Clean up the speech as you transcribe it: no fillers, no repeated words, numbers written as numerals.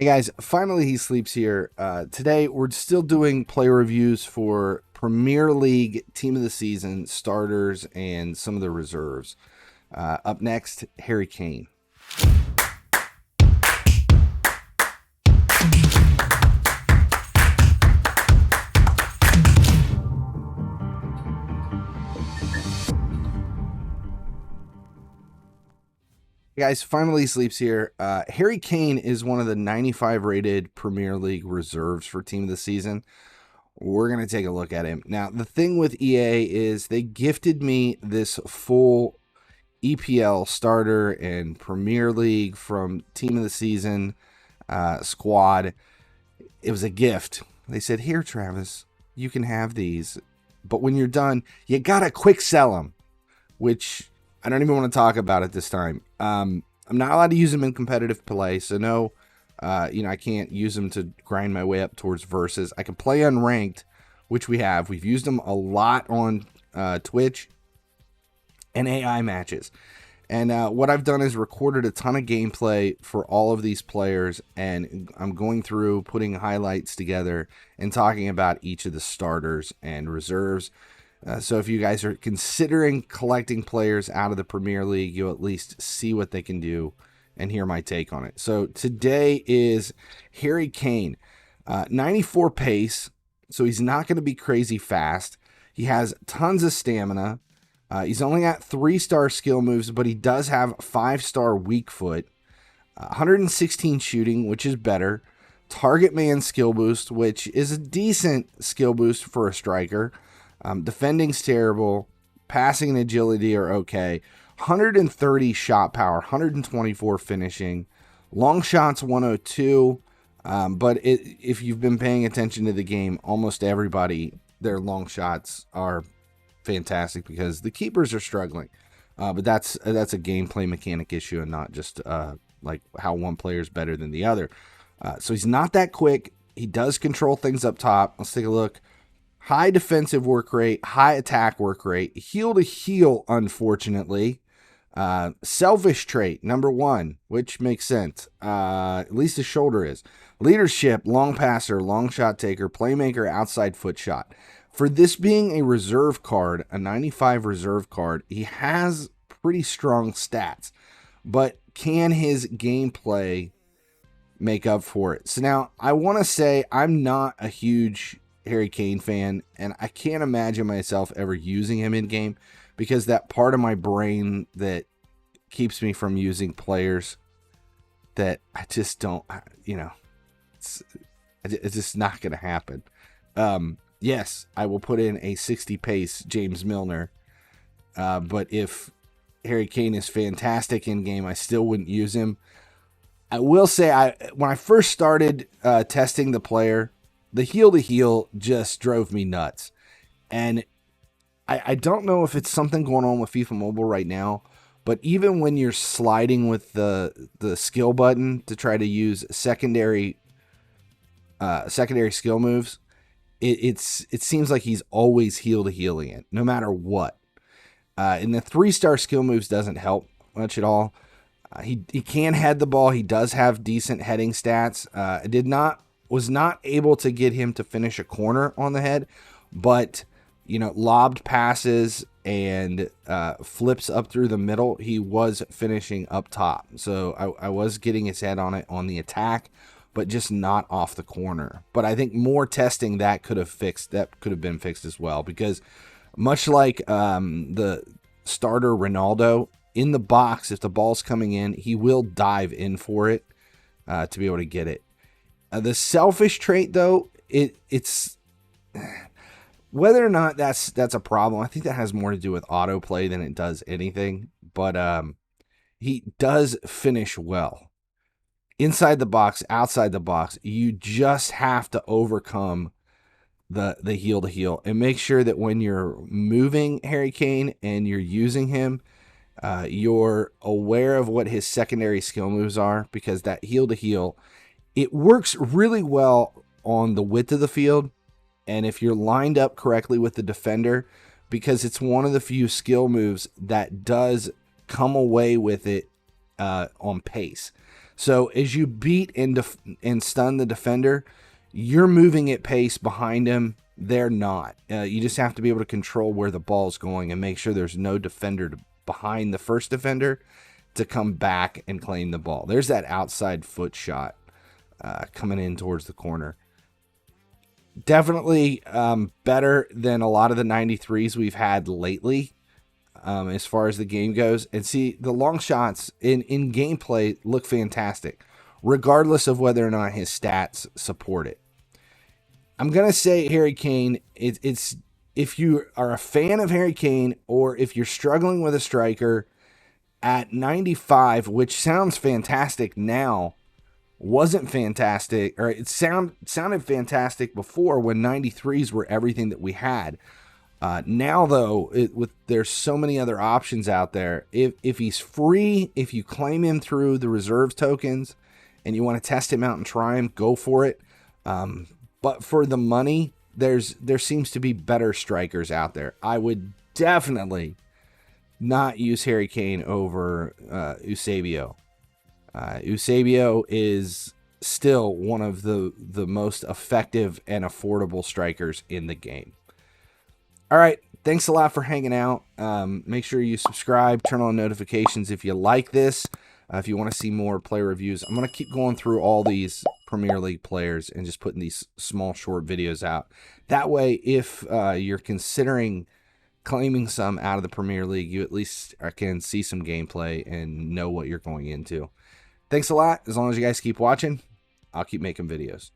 Hey guys, finally he sleeps here. Today we're still doing player reviews for Premier League Team of the Season, starters, and some of the reserves. Up next, Harry Kane. Hey guys, finally he sleeps here. Harry Kane is one of the 95 rated Premier League reserves for Team of the Season. We're going to take a look at him. Now, the thing with EA is they gifted me this full EPL starter and Premier League from Team of the Season squad. It was a gift. They said, here, Travis, you can have these. But when you're done, you got to quick sell them, which I don't even want to talk about at this time. I'm not allowed to use them in competitive play, so no, I can't use them to grind my way up towards versus. I can play unranked, which we have. We've used them a lot on Twitch and AI matches. And what I've done is recorded a ton of gameplay for all of these players, and I'm going through putting highlights together and talking about each of the starters and reserves. So if you guys are considering collecting players out of the Premier League, you'll at least see what they can do and hear my take on it. So today is Harry Kane, 94 pace, so he's not going to be crazy fast. He has tons of stamina. He's only got 3-star skill moves, but he does have 5-star weak foot, 116 shooting, which is better, target man skill boost, which is a decent skill boost for a striker. Defending's terrible, passing and agility are okay, 130 shot power, 124 finishing, long shots 102, but if you've been paying attention to the game, almost everybody, their long shots are fantastic because the keepers are struggling. But that's a gameplay mechanic issue and not just like how one player is better than the other. So he's not that quick. He does control things up top. Let's take a look. High defensive work rate, high attack work rate, heel to heel, unfortunately. Selfish trait, number 1, which makes sense. At least his shoulder is. Leadership, long passer, long shot taker, playmaker, outside foot shot. For this being a reserve card, a 95 reserve card, he has pretty strong stats. But can his gameplay make up for it? So now, I want to say I'm not a huge Harry Kane fan, and I can't imagine myself ever using him in game because that part of my brain that keeps me from using players that I just don't, it's just not going to happen. Yes, I will put in a 60 pace James Milner, but if Harry Kane is fantastic in game, I still wouldn't use him. I will say, when I first started testing the player, the heel to heel just drove me nuts. And I don't know if it's something going on with FIFA Mobile right now, but even when you're sliding with the skill button to try to use secondary skill moves, it seems like he's always heel to heeling it, no matter what. And the 3-star skill moves doesn't help much at all. He can head the ball. He does have decent heading stats. Was not able to get him to finish a corner on the head, but lobbed passes and flips up through the middle, he was finishing up top. So I was getting his head on it on the attack, but just not off the corner. But I think more testing that could have been fixed as well, because much like the starter Ronaldo, in the box, if the ball's coming in, he will dive in for it to be able to get it. The selfish trait, though, it's whether or not that's a problem. I think that has more to do with autoplay than it does anything. But he does finish well. Inside the box, outside the box, you just have to overcome the heel to heel and make sure that when you're moving Harry Kane and you're using him, you're aware of what his secondary skill moves are, because that heel to heel, it works really well on the width of the field, and if you're lined up correctly with the defender, because it's one of the few skill moves that does come away with it on pace. So as you beat and stun the defender, you're moving at pace behind him. They're not. You just have to be able to control where the ball's going and make sure there's no defender behind the first defender to come back and claim the ball. There's that outside foot shot coming in towards the corner. Definitely better than a lot of the 93s we've had lately as far as the game goes. And see, the long shots in gameplay look fantastic, regardless of whether or not his stats support it. I'm going to say Harry Kane, it's if you are a fan of Harry Kane or if you're struggling with a striker at 95, which sounds fantastic now, wasn't fantastic, or it sounded fantastic before when 93s were everything that we had. Now, though, there's so many other options out there. If he's free, if you claim him through the reserves tokens and you want to test him out and try him, go for it. But for the money, there seems to be better strikers out there. I would definitely not use Harry Kane over Eusebio. Eusebio is still one of the most effective and affordable strikers in the game. All right, thanks a lot for hanging out. Make sure you subscribe, turn on notifications if you like this. If you want to see more player reviews, I'm going to keep going through all these Premier League players and just putting these small, short videos out. That way, if you're considering claiming some out of the Premier League, you at least can see some gameplay and know what you're going into. Thanks a lot. As long as you guys keep watching, I'll keep making videos.